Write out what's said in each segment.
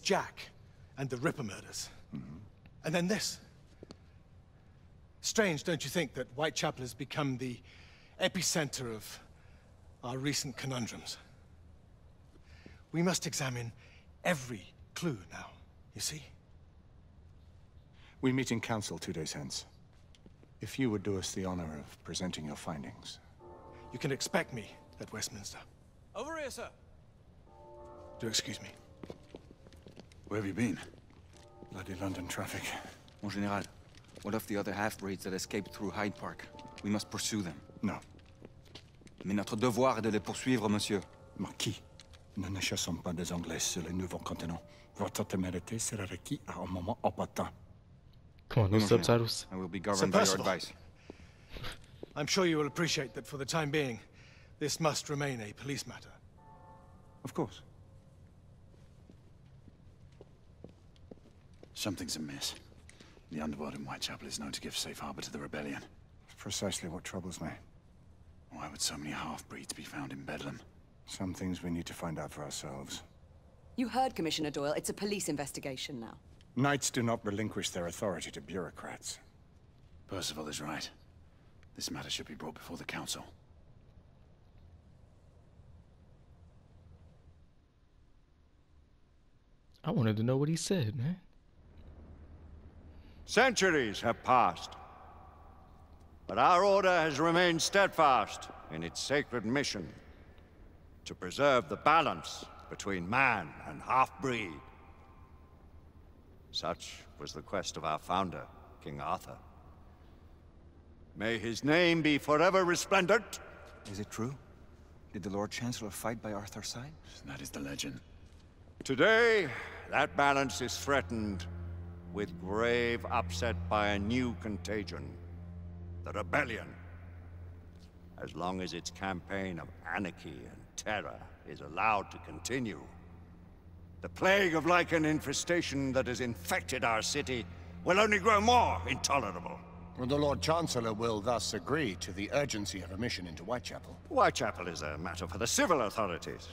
Jack and the Ripper murders. And then this. Strange, don't you think, that Whitechapel has become the epicenter of our recent conundrums? We must examine every clue now, you see? We meet in council 2 days hence. If you would do us the honor of presenting your findings. You can expect me at Westminster. Over here, sir. Do excuse me. Where have you been? Bloody London traffic. Mon Général, what of the other half-breeds that escaped through Hyde Park? We must pursue them. No. Mais notre devoir est de les poursuivre, monsieur. Marquis, nous ne chassons pas des Anglais sur le nouveau continent. Votre témérité sera requis à un moment opportun. Come on, no subtitles. I will be governed by your advice. I'm sure you will appreciate that for the time being, this must remain a police matter. Of course. Something's amiss. The underworld in Whitechapel is known to give safe harbor to the rebellion. It's precisely what troubles me. Why would so many half-breeds be found in Bedlam? Some things we need to find out for ourselves. You heard Commissioner Doyle. It's a police investigation now. Knights do not relinquish their authority to bureaucrats. Percival is right. This matter should be brought before the council. I wanted to know what he said, man. Centuries have passed, but our order has remained steadfast in its sacred mission to preserve the balance between man and half-breed. Such was the quest of our founder, King Arthur. May his name be forever resplendent. Is it true? Did the Lord Chancellor fight by Arthur's side? That is the legend. Today, that balance is threatened with grave upset by a new contagion, the rebellion. As long as its campaign of anarchy and terror is allowed to continue, the plague of lichen infestation that has infected our city will only grow more intolerable. The Lord Chancellor will thus agree to the urgency of a mission into Whitechapel. Whitechapel is a matter for the civil authorities.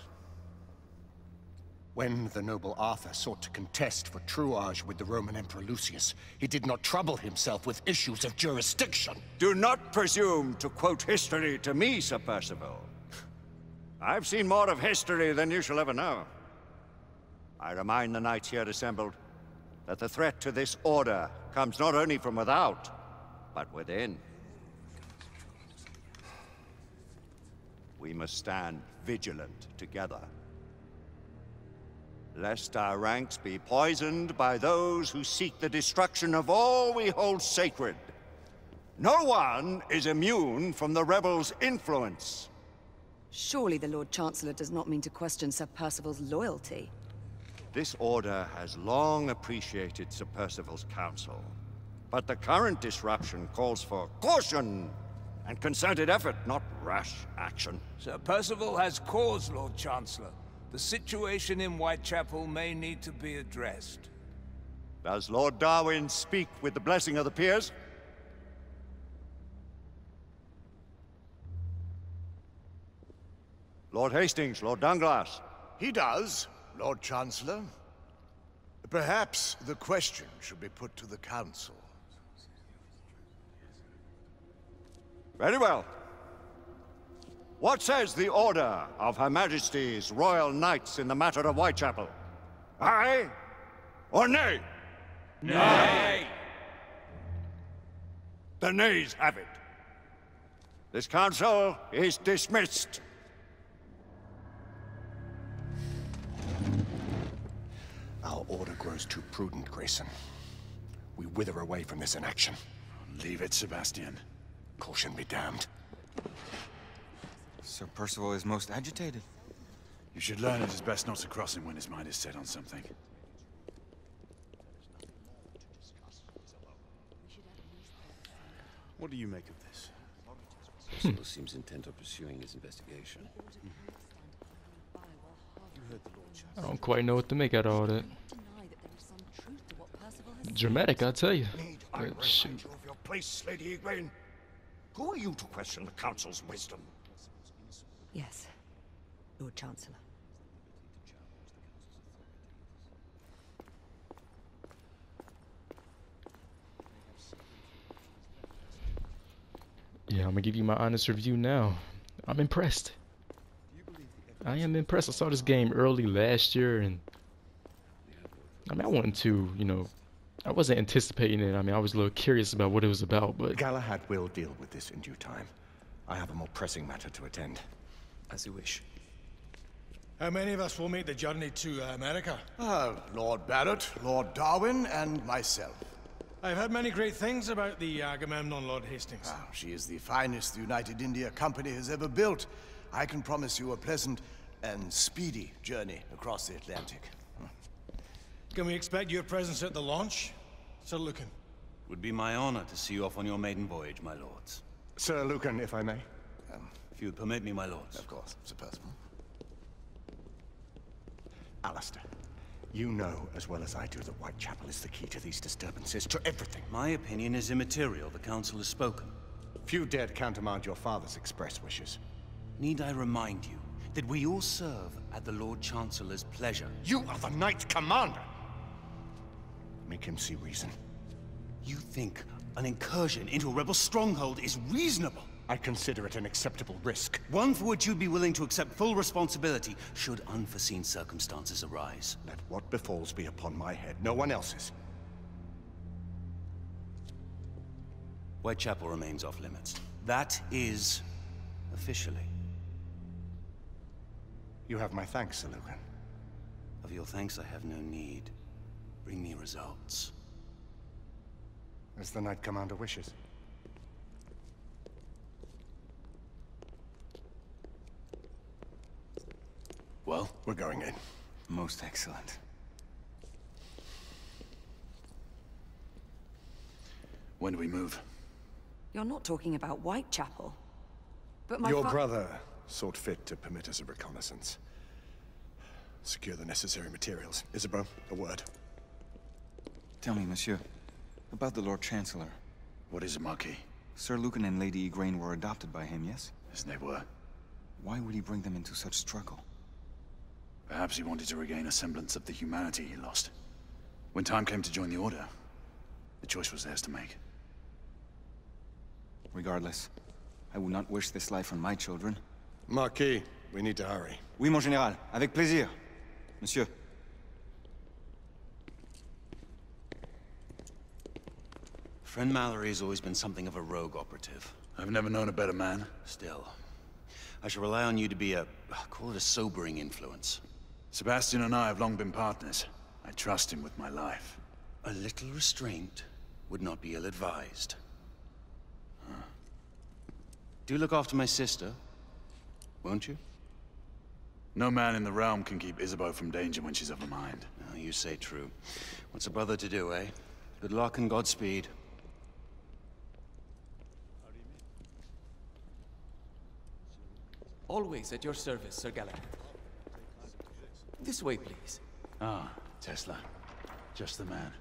When the noble Arthur sought to contest for truage with the Roman Emperor Lucius, he did not trouble himself with issues of jurisdiction. Do not presume to quote history to me, Sir Percival. I've seen more of history than you shall ever know. I remind the knights here assembled that the threat to this order comes not only from without, but within. We must stand vigilant together, lest our ranks be poisoned by those who seek the destruction of all we hold sacred. No one is immune from the rebels' influence. Surely the Lord Chancellor does not mean to question Sir Percival's loyalty. This order has long appreciated Sir Percival's counsel, but the current disruption calls for caution and concerted effort, not rash action. Sir Percival has cause, Lord Chancellor. The situation in Whitechapel may need to be addressed. Does Lord Darwin speak with the blessing of the peers? Lord Hastings, Lord Dunglass. He does, Lord Chancellor. Perhaps the question should be put to the Council. Very well. What says the Order of Her Majesty's Royal Knights in the matter of Whitechapel? Aye or nay? Nay! The nays have it. This council is dismissed. Our order grows too prudent, Grayson. We wither away from this inaction. Leave it, Sebastian. Caution be damned. Sir Percival is most agitated. You should learn it is best not to cross him when his mind is set on something. What do you make of this? Percival seems intent on pursuing his investigation. I don't quite know what to make out of all that. Dramatic, I tell you. But shoot. You of your place, Lady Egwene. Who are you to question the Council's wisdom? Yes, Lord Chancellor. Yeah, I'm gonna give you my honest review now. I'm impressed. I am impressed. I saw this game early last year, and I mean, I wanted to, you know, I wasn't anticipating it. I mean, I was a little curious about what it was about, but Galahad will deal with this in due time. I have a more pressing matter to attend. As you wish. How many of us will make the journey to America? Lord Barrett, Lord Darwin, and myself. I've heard many great things about the Agamemnon, Lord Hastings. She is the finest the United India Company has ever built. I can promise you a pleasant and speedy journey across the Atlantic. Can we expect your presence at the launch, Sir Lucan? Would be my honor to see you off on your maiden voyage, my lords. Sir Lucan, if I may. If you would permit me, my lords. Of course, Sir Percival. Alistair, you know as well as I do that Whitechapel is the key to these disturbances, to everything. My opinion is immaterial. The council has spoken. Few dared countermand your father's express wishes. Need I remind you that we all serve at the Lord Chancellor's pleasure? You are the Knight Commander! Make him see reason. You think an incursion into a rebel stronghold is reasonable? I consider it an acceptable risk. One for which you'd be willing to accept full responsibility should unforeseen circumstances arise. Let what befalls be upon my head, no one else's. Whitechapel remains off limits. That is officially. You have my thanks, Sir Lucan. Of your thanks I have no need. Bring me results. As the Knight Commander wishes. Well, we're going in. Most excellent. When do we move? You're not talking about Whitechapel. But my Your brother sought fit to permit us a reconnaissance. Secure the necessary materials. Isabeau, a word. Tell me, monsieur, about the Lord Chancellor. What is it, Marquis? Sir Lucan and Lady Igraine were adopted by him, yes? Yes, they were. Why would he bring them into such struggle? Perhaps he wanted to regain a semblance of the humanity he lost. When time came to join the Order, the choice was theirs to make. Regardless, I would not wish this life on my children. Marquis, we need to hurry. Oui, mon général. Avec plaisir. Monsieur. Friend Mallory has always been something of a rogue operative. I've never known a better man. Still, I shall rely on you to be call it a sobering influence. Sebastian and I have long been partners. I trust him with my life. A little restraint would not be ill-advised. Do look after my sister, won't you? No man in the realm can keep Isabeau from danger when she's of a mind. Oh, you say true. What's a brother to do, eh? Good luck and Godspeed. Always at your service, Sir Galahad. This way, please. Ah, Tesla. Just the man.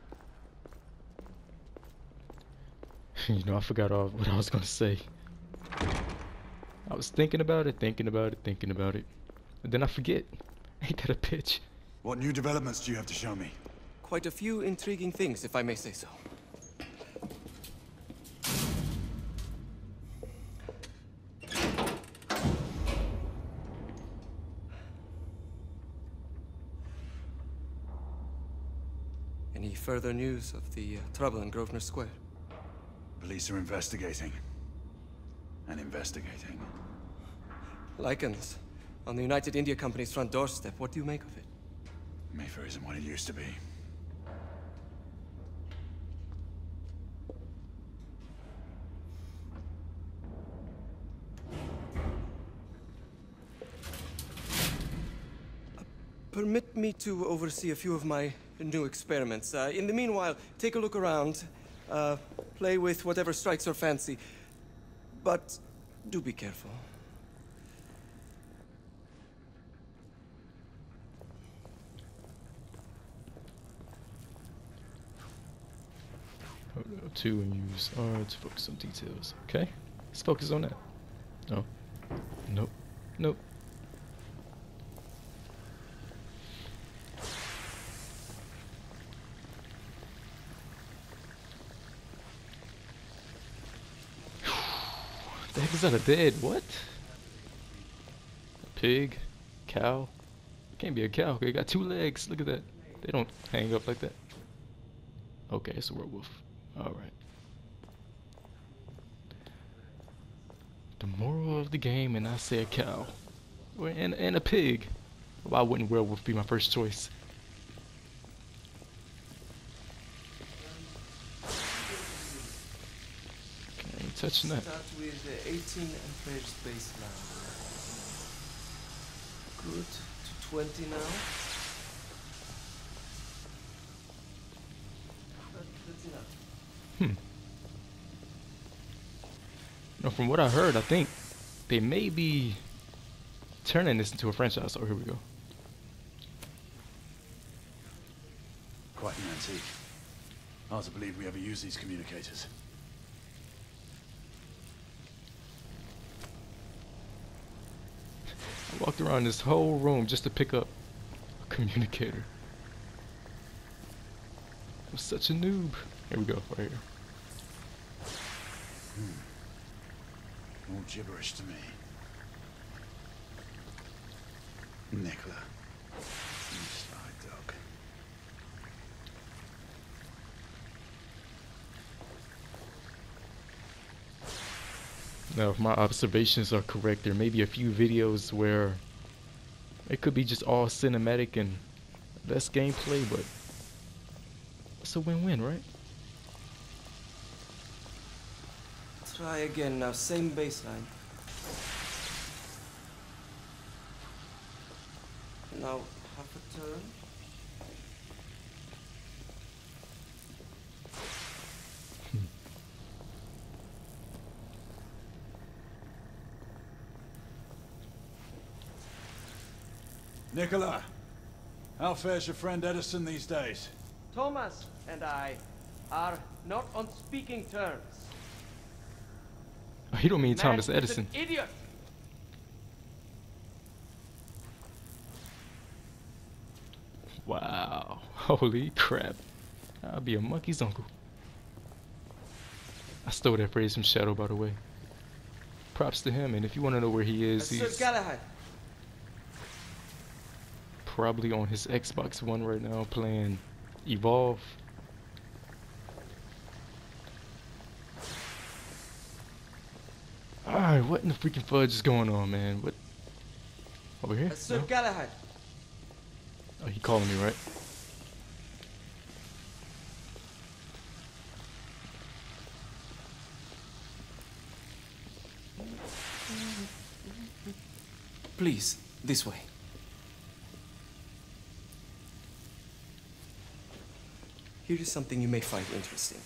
You know, I forgot all what I was gonna say. I was thinking about it, thinking about it. And then I forget. Ain't that a bitch? What new developments do you have to show me? Quite a few intriguing things, if I may say so. Any further news of the trouble in Grosvenor Square? Police are investigating. And investigating. Lycans, on the United India Company's front doorstep. What do you make of it? Mayfair isn't what it used to be. Permit me to oversee a few of my new experiments. In the meanwhile, take a look around. Play with whatever strikes your fancy. But do be careful. To and use R to focus on details. Okay, let's focus on that. No, nope, nope. Is that a dead what? A pig? Cow? Can't be a cow. They got 2 legs. Look at that. They don't hang up like that. Okay, it's a werewolf. Alright. The moral of the game, and I say a cow. And a pig. Why wouldn't werewolf be my first choice? Okay, ain't touching that. Start with 18 ampere baseline. Good to 20 now. That's enough. Now, from what I heard, I think they may be turning this into a franchise. Oh, here we go. Quite an antique. Hard to believe we ever use these communicators. I walked around this whole room just to pick up a communicator. I'm such a noob. Here we go, right here. All gibberish to me. Nicola. You sly dog. Now, if my observations are correct, there may be a few videos where it could be just all cinematic and less gameplay, but it's a win-win, right? Try again now, same baseline. Now, half a turn. Nicola, how fares your friend Edison these days? Thomas and I are not on speaking terms. Oh, you don't mean Man Thomas is Edison. an idiot. Wow. Holy crap. I'll be a monkey's uncle. I stole that phrase from Shadow, by the way. Props to him, and if you want to know where he is, Sir he's Galahad. probably on his Xbox One right now playing Evolve. Alright, what in the freaking fudge is going on, man? What? Over here? Sir No? Galahad. Oh, he calling me, right? Please, this way. Here is something you may find interesting.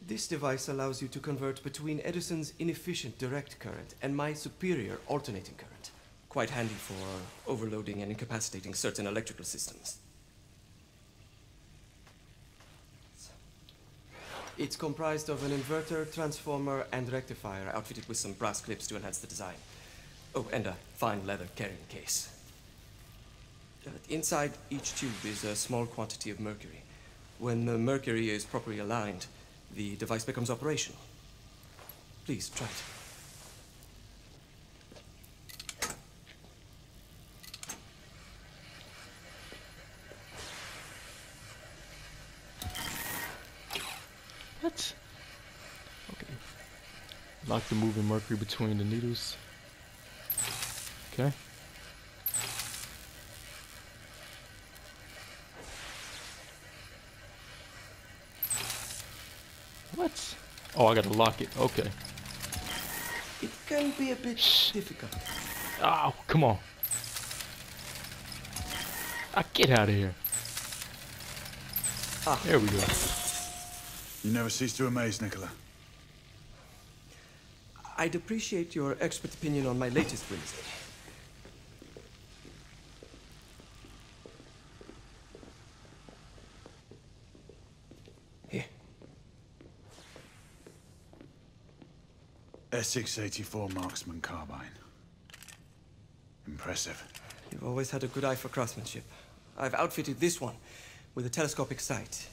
This device allows you to convert between Edison's inefficient direct current and my superior alternating current. Quite handy for overloading and incapacitating certain electrical systems. It's comprised of an inverter, transformer, and rectifier outfitted with some brass clips to enhance the design. Oh, and a fine leather carrying case. Inside each tube is a small quantity of mercury. When the mercury is properly aligned, the device becomes operational. Please, try it. What? Okay. Lock the moving mercury between the needles. Okay. What? Oh, I gotta lock it. Okay. It can be a bit difficult. Oh, come on. Get out of here. Ah. There we go. You never cease to amaze, Nicola. I'd appreciate your expert opinion on my latest Wednesday. Here. SX-84 Marksman Carbine. Impressive. You've always had a good eye for craftsmanship. I've outfitted this one with a telescopic sight.